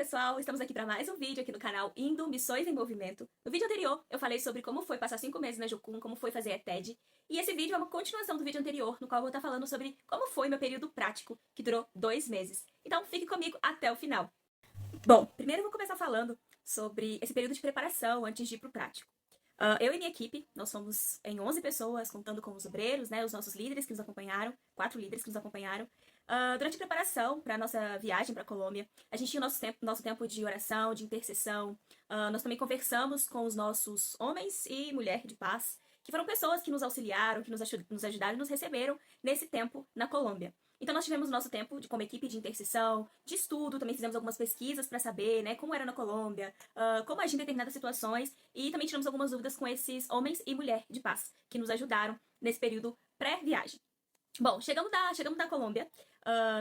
pessoal, estamos aqui para mais um vídeo aqui no canal Indo Missões em Movimento. No vídeo anterior, eu falei sobre como foi passar 5 meses na Jocum, como foi fazer a TED, e esse vídeo é uma continuação do vídeo anterior, no qual eu vou estar falando sobre como foi meu período prático, que durou 2 meses. Então fique comigo até o final. Bom, primeiro eu vou começar falando sobre esse período de preparação antes de ir para o prático. Eu e minha equipe, nós somos em 11 pessoas, contando com os obreiros, né, os nossos líderes que nos acompanharam, 4 líderes que nos acompanharam. Durante a preparação para a nossa viagem para a Colômbia, a gente tinha o nosso tempo de oração, de intercessão. Nós também conversamos com os nossos homens e mulher de paz, que foram pessoas que nos auxiliaram, que nos ajudaram e nos receberam nesse tempo na Colômbia. Então nós tivemos nosso tempo como equipe de intercessão, de estudo, também fizemos algumas pesquisas para saber, né, como era na Colômbia, como agir em determinadas situações, e também tiramos algumas dúvidas com esses homens e mulher de paz, que nos ajudaram nesse período pré-viagem. Bom, chegamos da Colômbia,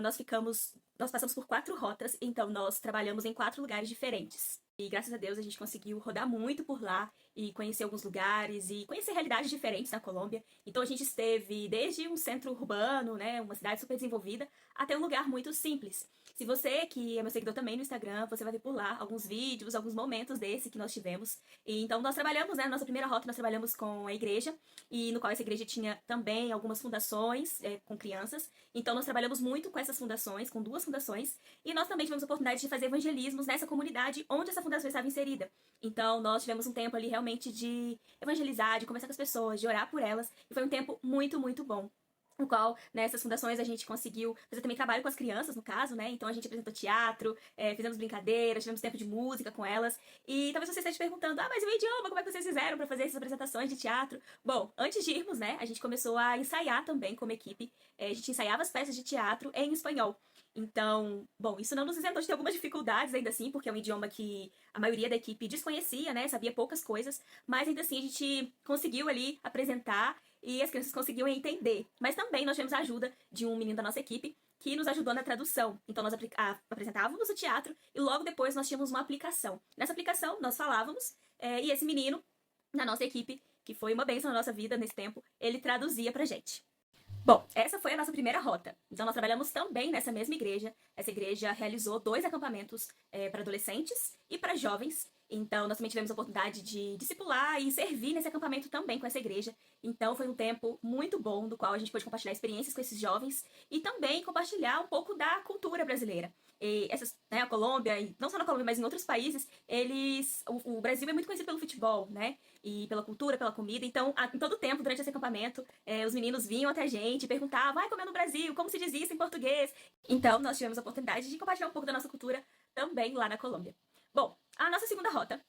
nós passamos por 4 rotas, então nós trabalhamos em 4 lugares diferentes. E graças a Deus a gente conseguiu rodar muito por lá e conhecer alguns lugares e conhecer realidades diferentes na Colômbia. Então a gente esteve desde um centro urbano, né, uma cidade super desenvolvida, até um lugar muito simples. Se você, que é meu seguidor também no Instagram, você vai ver por lá alguns vídeos, alguns momentos desse que nós tivemos. E então nós trabalhamos, né, na nossa primeira rota nós trabalhamos com a igreja, e no qual essa igreja tinha também algumas fundações com crianças. Então nós trabalhamos muito com essas fundações, com 2 fundações, e nós também tivemos a oportunidade de fazer evangelismos nessa comunidade onde essa fundação estava inserida. Então nós tivemos um tempo ali realmente de evangelizar, de conversar com as pessoas, de orar por elas, e foi um tempo muito, muito bom. No qual, nessas fundações, a gente conseguiu fazer também trabalho com as crianças, no caso, né? Então a gente apresentou teatro, fizemos brincadeiras, tivemos tempo de música com elas. E talvez você esteja perguntando, mas e o idioma? Como é que vocês fizeram para fazer essas apresentações de teatro? Bom, antes de irmos, né, a gente começou a ensaiar também como equipe. A gente ensaiava as peças de teatro em espanhol. Então, bom, isso não nos isentou de ter algumas dificuldades ainda assim, porque é um idioma que a maioria da equipe desconhecia, né? Sabia poucas coisas, mas ainda assim a gente conseguiu ali apresentar e as crianças conseguiam entender. Mas também nós tivemos a ajuda de um menino da nossa equipe que nos ajudou na tradução. Então nós apresentávamos o teatro e logo depois nós tínhamos uma aplicação. Nessa aplicação nós falávamos e esse menino na nossa equipe, que foi uma bênção na nossa vida nesse tempo, ele traduzia pra gente. Bom, essa foi a nossa primeira rota. Então nós trabalhamos também nessa mesma igreja. Essa igreja realizou 2 acampamentos para adolescentes e para jovens. Então nós também tivemos a oportunidade de discipular e servir nesse acampamento também com essa igreja. Então foi um tempo muito bom, do qual a gente pôde compartilhar experiências com esses jovens e também compartilhar um pouco da cultura brasileira. E a Colômbia, e não só na Colômbia, mas em outros países, o Brasil é muito conhecido pelo futebol, né? E pela cultura, pela comida. Então, em todo tempo, durante esse acampamento, os meninos vinham até a gente e perguntavam, vai comer no Brasil, como se diz isso em português? Então, nós tivemos a oportunidade de compartilhar um pouco da nossa cultura também lá na Colômbia. Bom, a nossa segunda rota,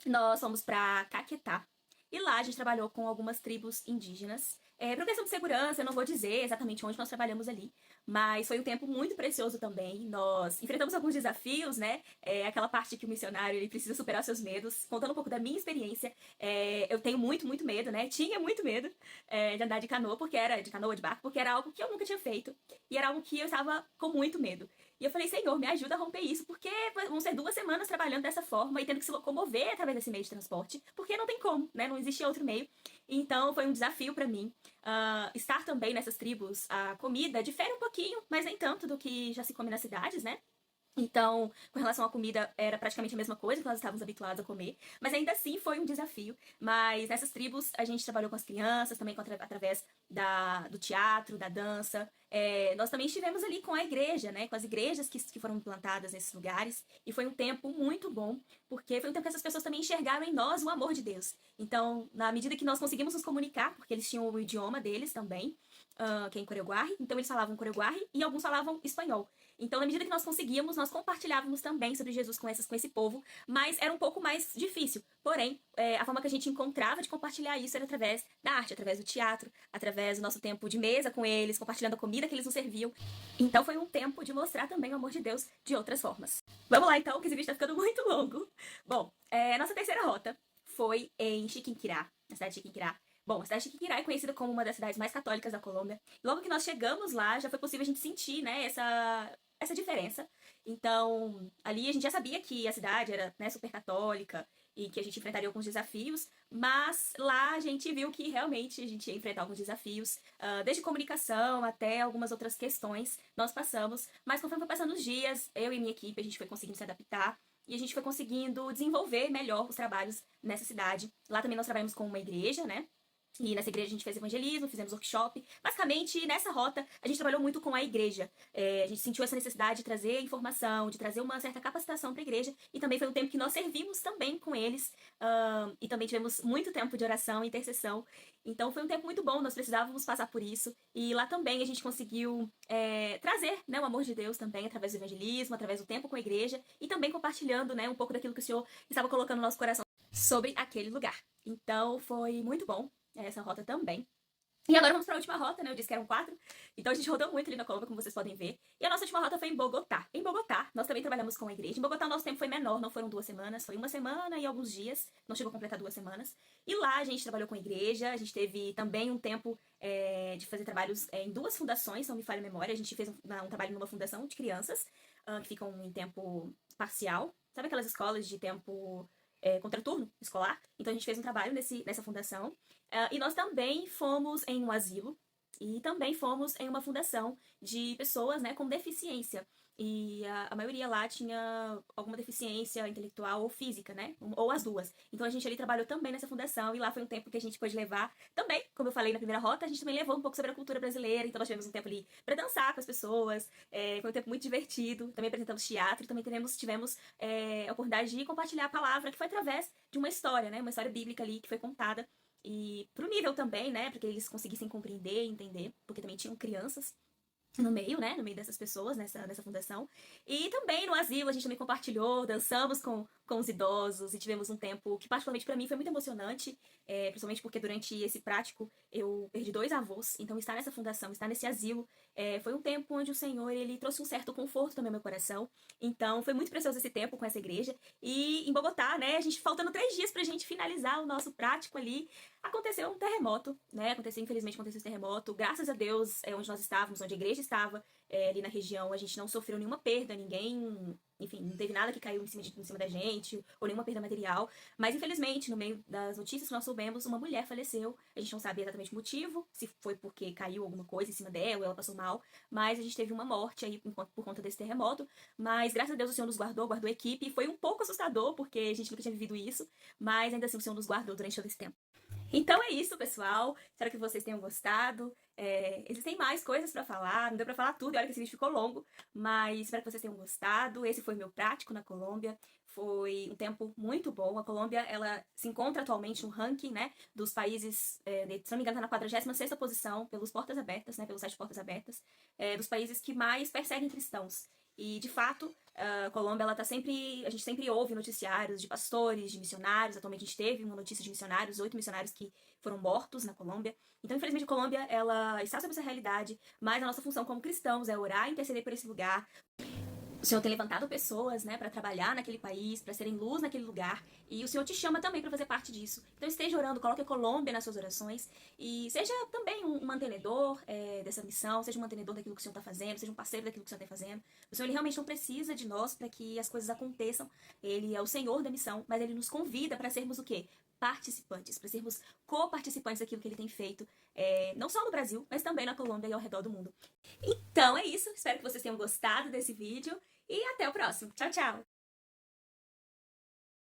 nós fomos para Caquetá. E lá a gente trabalhou com algumas tribos indígenas. Por questão de segurança, eu não vou dizer exatamente onde nós trabalhamos ali, mas foi um tempo muito precioso também. Nós enfrentamos alguns desafios, né? Aquela parte que o missionário ele precisa superar seus medos. Contando um pouco da minha experiência, eu tenho muito, muito medo, né? Tinha muito medo de andar de canoa, de barco, porque era algo que eu nunca tinha feito. E era algo que eu estava com muito medo. E eu falei, Senhor, me ajuda a romper isso, porque vão ser 2 semanas trabalhando dessa forma e tendo que se locomover através desse meio de transporte, porque não tem como, né? Não existia outro meio. Então foi um desafio para mim. Estar também nessas tribos, a comida difere um pouquinho, mas nem tanto do que já se come nas cidades, né? Então, com relação à comida, era praticamente a mesma coisa que nós estávamos habituados a comer, mas ainda assim foi um desafio. Mas nessas tribos, a gente trabalhou com as crianças, também através do teatro, da dança. Nós também estivemos ali com a igreja, né, com as igrejas que foram implantadas nesses lugares, e foi um tempo muito bom, porque foi um tempo que essas pessoas também enxergaram em nós o amor de Deus. Então, na medida que nós conseguimos nos comunicar, porque eles tinham o idioma deles também, que é em Coreguarri, então eles falavam Coreguarri e alguns falavam espanhol. Então, na medida que nós conseguíamos, nós compartilhávamos também sobre Jesus com esse povo, mas era um pouco mais difícil. Porém, a forma que a gente encontrava de compartilhar isso era através da arte, através do teatro, através do nosso tempo de mesa com eles, compartilhando a comida que eles nos serviam. Então, foi um tempo de mostrar também o amor de Deus de outras formas. Vamos lá, então, que esse vídeo está ficando muito longo. Bom, a nossa terceira rota foi em Chiquinquirá, na cidade de Chiquinquirá. Bom, a cidade de Chiquinquirá é conhecida como uma das cidades mais católicas da Colômbia. Logo que nós chegamos lá, já foi possível a gente sentir, né, essa diferença. Então, ali a gente já sabia que a cidade era, né, super católica e que a gente enfrentaria alguns desafios, mas lá a gente viu que realmente a gente ia enfrentar alguns desafios, desde comunicação até algumas outras questões nós passamos, mas conforme foi passando os dias, eu e minha equipe, a gente foi conseguindo se adaptar e a gente foi conseguindo desenvolver melhor os trabalhos nessa cidade. Lá também nós trabalhamos com uma igreja, né? E nessa igreja a gente fez evangelismo, fizemos workshop. Basicamente, nessa rota, a gente trabalhou muito com a igreja. A gente sentiu essa necessidade de trazer informação, de trazer uma certa capacitação para a igreja. E também foi um tempo que nós servimos também com eles. E também tivemos muito tempo de oração e intercessão. Então foi um tempo muito bom, nós precisávamos passar por isso. E lá também a gente conseguiu trazer, né, o amor de Deus também, através do evangelismo, através do tempo com a igreja. E também compartilhando, né, um pouco daquilo que o Senhor estava colocando no nosso coração sobre aquele lugar. Então foi muito bom essa rota também. E agora vamos para a última rota, né? Eu disse que eram 4. Então a gente rodou muito ali na Colômbia, como vocês podem ver. E a nossa última rota foi em Bogotá. Em Bogotá, nós também trabalhamos com a igreja. Em Bogotá o nosso tempo foi menor, não foram 2 semanas, foi 1 semana e alguns dias. Não chegou a completar 2 semanas. E lá a gente trabalhou com a igreja, a gente teve também um tempo de fazer trabalhos em 2 fundações, se não me falha a memória. A gente fez um trabalho numa fundação de crianças, que ficam em tempo parcial. Sabe aquelas escolas de tempo contraturno escolar? Então a gente fez um trabalho nessa fundação. E nós também fomos em um asilo e também fomos em uma fundação de pessoas, né, com deficiência. E a maioria lá tinha alguma deficiência intelectual ou física, né? Ou as duas. Então a gente ali trabalhou também nessa fundação e lá foi um tempo que a gente pôde levar também, como eu falei na primeira rota, a gente também levou um pouco sobre a cultura brasileira. Então nós tivemos um tempo ali para dançar com as pessoas. Foi um tempo muito divertido. Também apresentamos teatro, também tivemos a oportunidade de compartilhar a palavra, que foi através de uma história, né? Uma história bíblica ali que foi contada. E pro nível também, né? Para que eles conseguissem compreender e entender, porque também tinham crianças no meio, né? No meio dessas pessoas, nessa fundação. E também no asilo a gente também compartilhou, dançamos com os idosos e tivemos um tempo que particularmente para mim foi muito emocionante, principalmente porque durante esse prático eu perdi 2 avós, então estar nessa fundação, estar nesse asilo, foi um tempo onde o Senhor, ele trouxe um certo conforto também ao meu coração. Então foi muito precioso esse tempo com essa igreja. E em Bogotá, né, a gente faltando 3 dias pra gente finalizar o nosso prático ali, aconteceu um terremoto, né? Infelizmente aconteceu esse terremoto. Graças a Deus, onde nós estávamos, onde a igreja estava, ali na região, a gente não sofreu nenhuma perda, ninguém, enfim, não teve nada que caiu em cima da gente, ou nenhuma perda material. Mas infelizmente, no meio das notícias que nós soubemos, uma mulher faleceu. A gente não sabia exatamente o motivo, se foi porque caiu alguma coisa em cima dela, ou ela passou mal. Mas a gente teve uma morte aí por conta desse terremoto. Mas graças a Deus o Senhor nos guardou a equipe. Foi um pouco assustador, porque a gente nunca tinha vivido isso. Mas ainda assim o Senhor nos guardou durante todo esse tempo. Então é isso, pessoal. Espero que vocês tenham gostado. Existem mais coisas pra falar, não deu pra falar tudo, e olha que esse vídeo ficou longo, mas espero que vocês tenham gostado. Esse foi meu prático na Colômbia. Foi um tempo muito bom. A Colômbia, ela se encontra atualmente no ranking, né, dos países, se não me engano, tá na 46ª posição pelos Portas Abertas, né, pelo site Portas Abertas, dos países que mais perseguem cristãos. E, de fato, a Colômbia, a gente sempre ouve noticiários de pastores, de missionários. Atualmente a gente teve uma notícia de missionários, 8 missionários que foram mortos na Colômbia. Então, infelizmente, a Colômbia, ela está sob essa realidade, mas a nossa função como cristãos é orar e interceder por esse lugar. O Senhor tem levantado pessoas, né, para trabalhar naquele país, para serem luz naquele lugar, e o Senhor te chama também para fazer parte disso. Então esteja orando, coloque a Colômbia nas suas orações, e seja também um mantenedor dessa missão, seja um mantenedor daquilo que o Senhor está fazendo, seja um parceiro daquilo que o Senhor está fazendo. O Senhor, ele realmente não precisa de nós para que as coisas aconteçam. Ele é o Senhor da missão, mas ele nos convida para sermos o quê? Participantes, para sermos co-participantes daquilo que ele tem feito, não só no Brasil, mas também na Colômbia e ao redor do mundo. Então é isso, espero que vocês tenham gostado desse vídeo e até o próximo. Tchau, tchau!